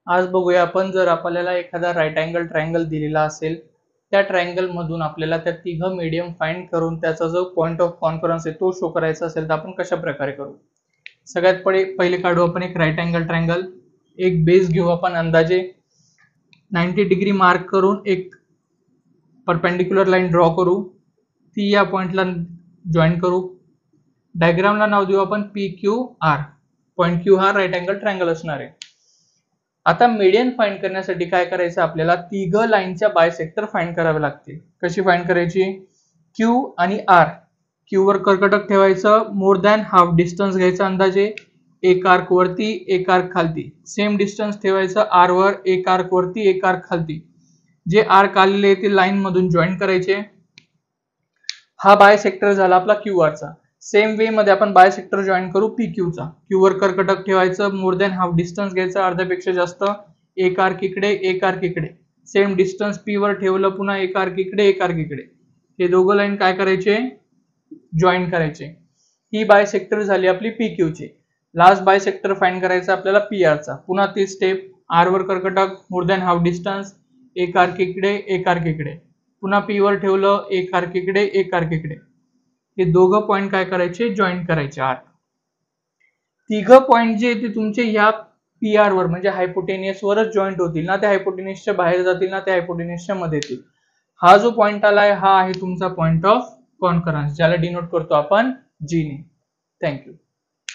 आज बघूया आपण, जर आपल्याला एखादा राईट अँगल ट्रायंगल दिलेला असेल, त्या ट्रायंगल मधून आपल्याला त्या तिघं मीडियम फाइंड करून त्याचा जो पॉइंट ऑफ कॉन्फरन्स आहे तो शो करायचा असेल तर आपण कशा प्रकारे करू। सगळ्यात पहिले काढू आपण एक राईट अँगल ट्रायंगल। एक बेस घेऊ आपण, अंदाजे 90 डिग्री मार्क करून एक परपेंडिक्युलर लाईन ड्रॉ करू, ती या पॉइंटला जॉईन करू। डायग्रामला नाव देऊ आपण PQR। पॉइंट Q हा राईट अँगल ट्रायंगल असणार आहे। आता मीडियन फाइंड करण्यासाठी काय करायचं, आपल्याला तिघ लाईनच्या बायसेक्टर फाइंड करावे लागतील। कशी फाइंड करायची, Q आणि R, Q वर कर्कटक ठेवायचं, मोर दॅन हाफ डिस्टन्स घ्यायचा अंदाजे, एक आर्क वरती एक आर्क खालती, सेम डिस्टन्स ठेवायचं R वर, एक आर्क वरती एक आर्क खालती। जे आर्क आलेले ते लाईन मधून जॉईन करायचे। हा बायसेक्टर झाला आपला QR चा। सेम वे मध्ये आपण बायसेक्टर जॉईन करू PQ चा। Q वर कर्कटक ठेवायचं, मोर दॅन हाफ डिस्टन्स घ्यायचा, अर्ध्यापेक्षा जास्त, एक आर्क इकडे एक आर्क इकडे, सेम डिस्टन्स P वर ठेवलं, पुन्हा एक आर्क इकडे एक आर्क इकडे, हे दोघं लाईन काय करायचे, जॉईन करायचे। ही बायसेक्टर झाली आपली PQ ची। लास्ट बायसेक्टर फाइंड करायचा आपल्याला PR चा। पुन्हा ती स्टेप, R वर कर्कटक, मोर दॅन हाफ डिस्टन्स, एक आर्क इकडे एक आर्क इकडे, पुन्हा P वर ठेवलं, एक आर्क इकडे एक आर्क इकडे, हे दोघं पॉइंट काय करायचे, जॉईन करायचे आर्क। तिघं पॉइंट जे ते तुमचे ह्या PR वर म्हणजे हायपोटेनियस वरच जॉईंट होतील ना, त्या हायपोटेनियसच्या बाहेर जातील ना, त्या हायपोटेनियसच्या मध्ये येतील। हा जो पॉइंट आलाय हा आहे तुमचा पॉइंट ऑफ कॉन्करन्स, ज्याला डिनोट करतो आपण G ने। थँक्यू।